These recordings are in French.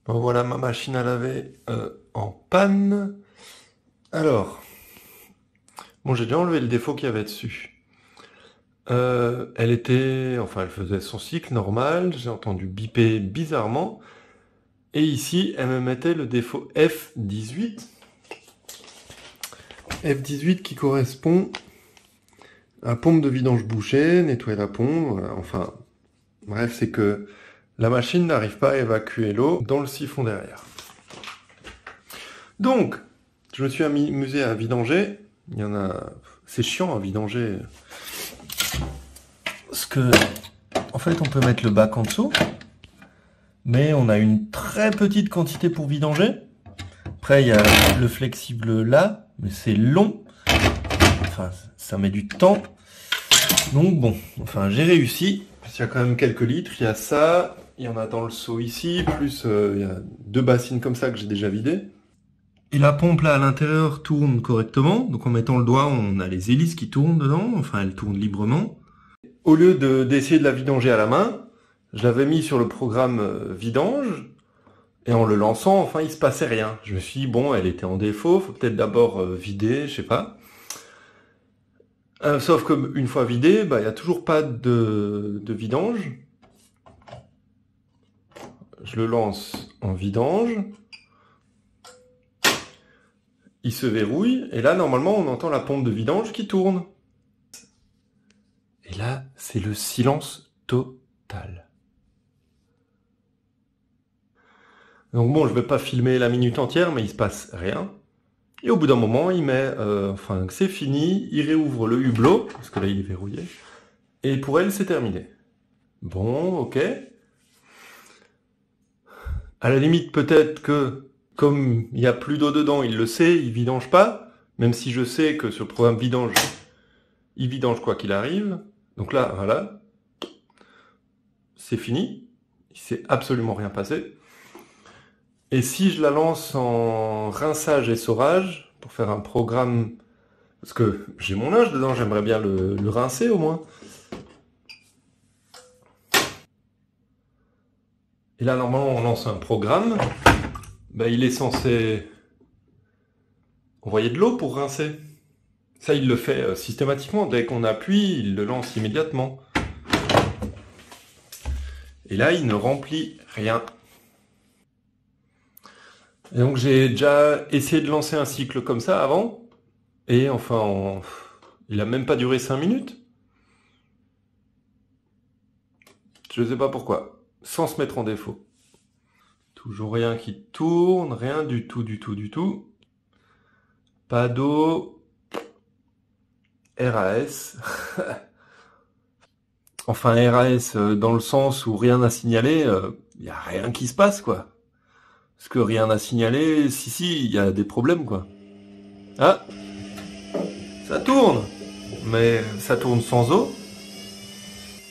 Bon, voilà ma machine à laver en panne. Alors, bon, j'ai déjà enlevé le défaut qu'il y avait dessus. Elle faisait son cycle normal, j'ai entendu biper bizarrement. Et ici, elle me mettait le défaut F18. F18 qui correspond à pompe de vidange bouchée, nettoyer la pompe, enfin, bref, c'est que la machine n'arrive pas à évacuer l'eau dans le siphon derrière. Donc, je me suis amusé à vidanger. Il y en a... C'est chiant à vidanger. Parce que, en fait, on peut mettre le bac en dessous. Mais on a une très petite quantité pour vidanger. Après, il y a le flexible là. Mais c'est long. Enfin, ça met du temps. Donc bon, enfin, j'ai réussi. Il y a quand même quelques litres. Il y a ça. Il y en a dans le seau ici. Plus, il y a 2 bassines comme ça que j'ai déjà vidées. Et la pompe là à l'intérieur tourne correctement, donc en mettant le doigt on a les hélices qui tournent dedans, enfin elles tournent librement. Au lieu d'essayer de la vidanger à la main, je l'avais mis sur le programme vidange, et en le lançant, enfin il se passait rien. Je me suis dit bon elle était en défaut, faut peut-être d'abord vider, je sais pas. Sauf que une fois vidé, bah il y a toujours pas de vidange. Je le lance en vidange. Il se verrouille, et là, normalement, on entend la pompe de vidange qui tourne. Et là, c'est le silence total. Donc bon, je vais pas filmer la minute entière, mais il se passe rien. Et au bout d'un moment, il met, que c'est fini, il réouvre le hublot, parce que là, il est verrouillé. Et pour elle, c'est terminé. Bon, ok. À la limite, peut-être que, comme il n'y a plus d'eau dedans, il le sait, il vidange pas. Même si je sais que sur le programme vidange, il vidange quoi qu'il arrive. Donc là, voilà. C'est fini. Il s'est absolument rien passé. Et si je la lance en rinçage et essorage, pour faire un programme... Parce que j'ai mon linge dedans, j'aimerais bien le rincer au moins. Et là, normalement, on lance un programme. Ben, il est censé envoyer de l'eau pour rincer. Ça, il le fait systématiquement. Dès qu'on appuie, il le lance immédiatement. Et là, il ne remplit rien. Et donc, j'ai déjà essayé de lancer un cycle comme ça avant. Et enfin, il a même pas duré 5 minutes. Je sais pas pourquoi. Sans se mettre en défaut. Toujours rien qui tourne, rien du tout, du tout, du tout. Pas d'eau. RAS. Enfin, RAS dans le sens où rien à signaler, y a rien qui se passe, quoi. Parce que rien à signaler, si, il y a des problèmes, quoi. Ah, ça tourne, mais ça tourne sans eau.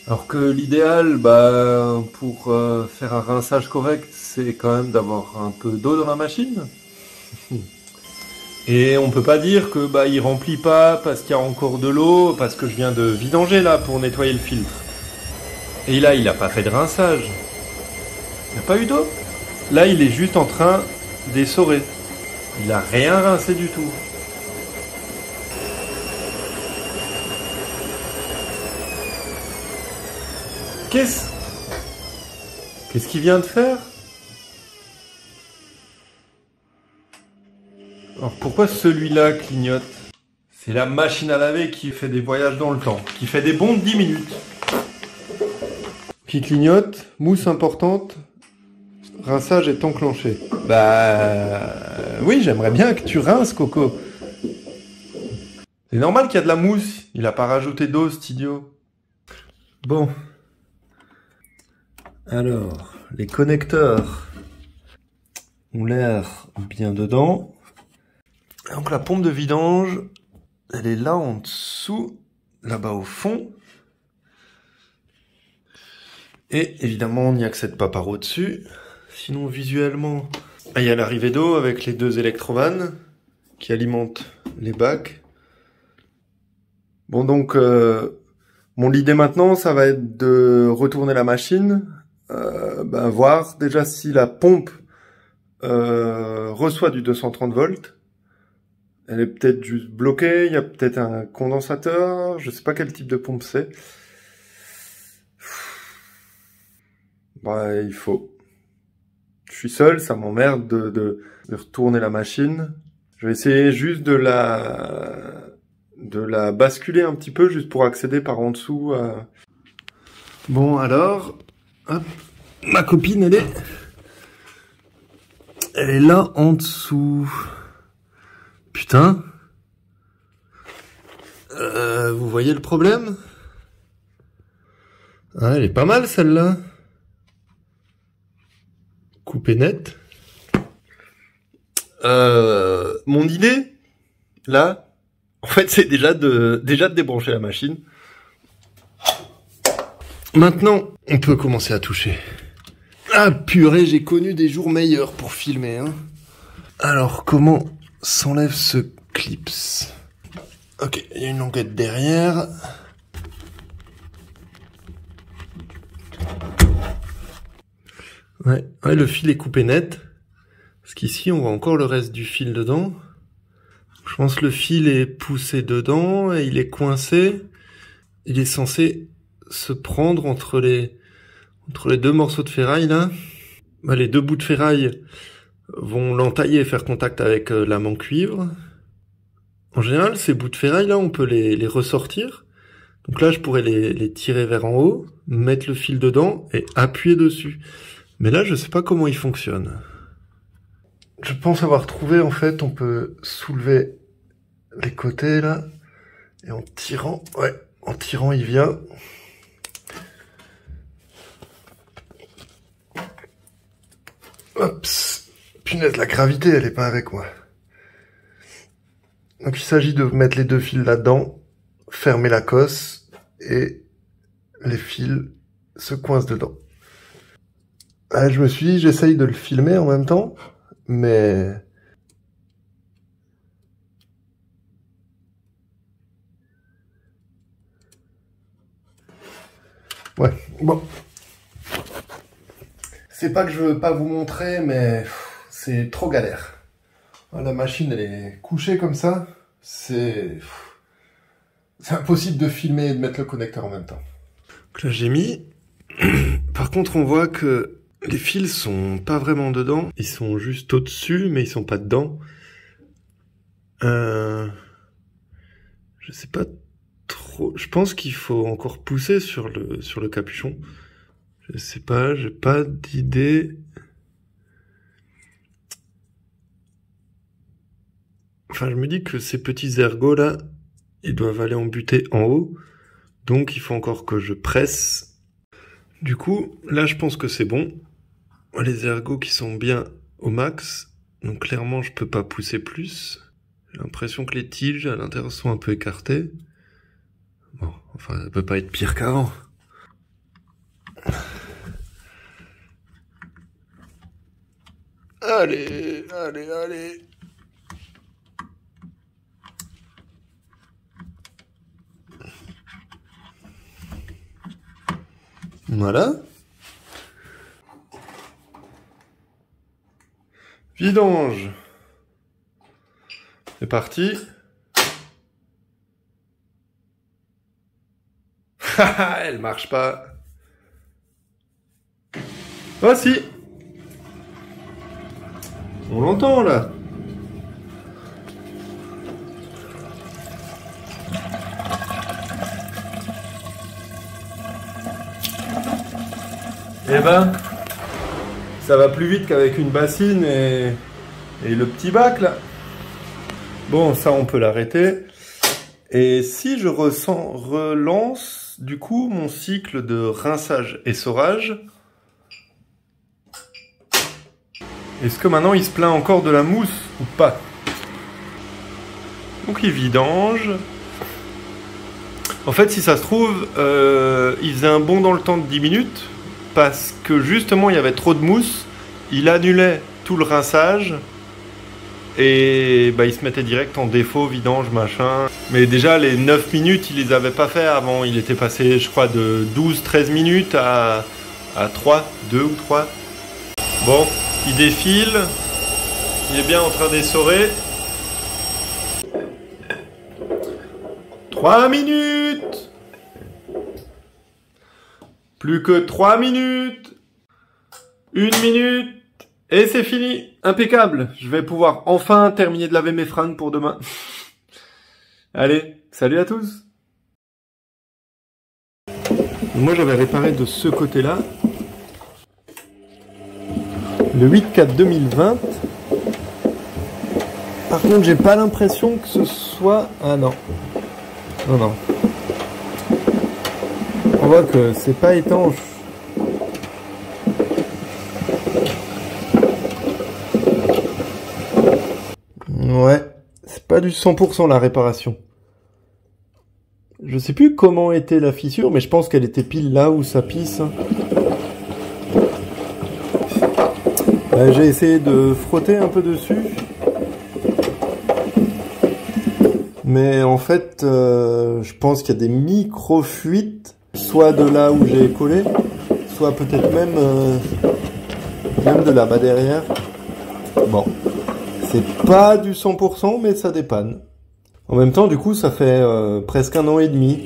Alors que l'idéal, bah, pour faire un rinçage correct, c'est quand même d'avoir un peu d'eau dans la machine. Et on peut pas dire que bah il remplit pas parce qu'il y a encore de l'eau, parce que je viens de vidanger là pour nettoyer le filtre. Et là, il a pas fait de rinçage. Il n'y a pas eu d'eau. Là, il est juste en train d'essorer. Il a rien rincé du tout. Qu'est-ce qu'il vient de faire? Alors pourquoi celui-là clignote? C'est la machine à laver qui fait des voyages dans le temps, qui fait des bonds de 10 minutes. Qui clignote, mousse importante, rinçage est enclenché. Bah oui, j'aimerais bien que tu rinces, Coco. C'est normal qu'il y a de la mousse, il a pas rajouté d'eau, cet idiot. Bon. Alors, les connecteurs ont l'air bien dedans. Donc la pompe de vidange, elle est là en dessous, là-bas au fond. Et évidemment, on n'y accède pas par au-dessus. Sinon, visuellement, il y a l'arrivée d'eau avec les 2 électrovannes qui alimentent les bacs. Bon, donc, mon idée maintenant, ça va être de retourner la machine, voir déjà si la pompe reçoit du 230 volts. Elle est peut-être juste bloquée, il y a peut-être un condensateur, je sais pas quel type de pompe c'est. Bah, il faut. Je suis seul, ça m'emmerde de retourner la machine. Je vais essayer juste de la basculer un petit peu, juste pour accéder par en dessous à... Bon, alors, hop, ma copine, elle est là en dessous. Putain. Vous voyez le problème? Ah, elle est pas mal celle-là. Coupée net. Mon idée, là, en fait, c'est déjà de débrancher la machine. Maintenant, on peut commencer à toucher. Ah purée, j'ai connu des jours meilleurs pour filmer, hein. Alors, comment s'enlève ce clips? Ok, il y a une languette derrière. Ouais, le fil est coupé net. Parce qu'ici, on voit encore le reste du fil dedans. Je pense que le fil est poussé dedans et il est coincé. Il est censé se prendre entre les deux morceaux de ferraille, là. Bah, les deux bouts de ferraille vont l'entailler et faire contact avec l'amant cuivre. En général, ces bouts de ferraille, là, on peut les ressortir. Donc là, je pourrais les tirer vers en haut, mettre le fil dedans et appuyer dessus. Mais là, je sais pas comment il fonctionne. Je pense avoir trouvé, en fait, on peut soulever les côtés, là. Et en tirant, il vient. Hop, punaise, la gravité, elle est pas avec moi. Donc il s'agit de mettre les deux fils là-dedans, fermer la cosse, et les fils se coincent dedans. Ah, je me suis dit, j'essaye de le filmer en même temps, mais... Ouais, bon. C'est pas que je veux pas vous montrer, mais c'est trop galère. La machine, elle est couchée comme ça. C'est impossible de filmer et de mettre le connecteur en même temps. Donc là, j'ai mis. Par contre, on voit que les fils sont pas vraiment dedans. Ils sont juste au-dessus, mais ils sont pas dedans. Je sais pas trop. Je pense qu'il faut encore pousser sur le capuchon. Je sais pas, j'ai pas d'idée. Enfin, je me dis que ces petits ergots là, ils doivent aller en butée en haut. Donc il faut encore que je presse. Du coup, là je pense que c'est bon. Les ergots qui sont bien au max. Donc clairement je peux pas pousser plus. J'ai l'impression que les tiges à l'intérieur sont un peu écartées. Bon, enfin ça peut pas être pire qu'avant. Allez. Voilà. Vidange. C'est parti. Elle marche pas. Oh si. On l'entend là. Eh ben, ça va plus vite qu'avec une bassine et le petit bac là. Bon, ça on peut l'arrêter. Et si je relance du coup mon cycle de rinçage et essorage, est-ce que maintenant il se plaint encore de la mousse ou pas? Donc il vidange. En fait, si ça se trouve, il faisait un bond dans le temps de 10 minutes parce que justement il y avait trop de mousse. Il annulait tout le rinçage et bah, il se mettait direct en défaut, vidange, machin. Mais déjà les 9 minutes, il les avait pas fait avant. Il était passé, je crois, de 12-13 minutes à 3, 2 ou 3. Bon, il défile. Il est bien en train d'essorer. 3 minutes. Plus que 3 minutes. 1 minute. Et c'est fini. Impeccable. Je vais pouvoir enfin terminer de laver mes fringues pour demain. Allez, salut à tous. Moi j'avais réparé de ce côté-là. Le 8/4/2020. Par contre, j'ai pas l'impression que ce soit... Ah non. Non, non. On voit que c'est pas étanche. Ouais. C'est pas du 100% la réparation. Je sais plus comment était la fissure, mais je pense qu'elle était pile là où ça pisse. J'ai essayé de frotter un peu dessus. Mais en fait, je pense qu'il y a des micro-fuites, soit de là où j'ai collé, soit peut-être même de là-bas derrière. Bon, c'est pas du 100%, mais ça dépanne. En même temps, du coup, ça fait presque 1 an et demi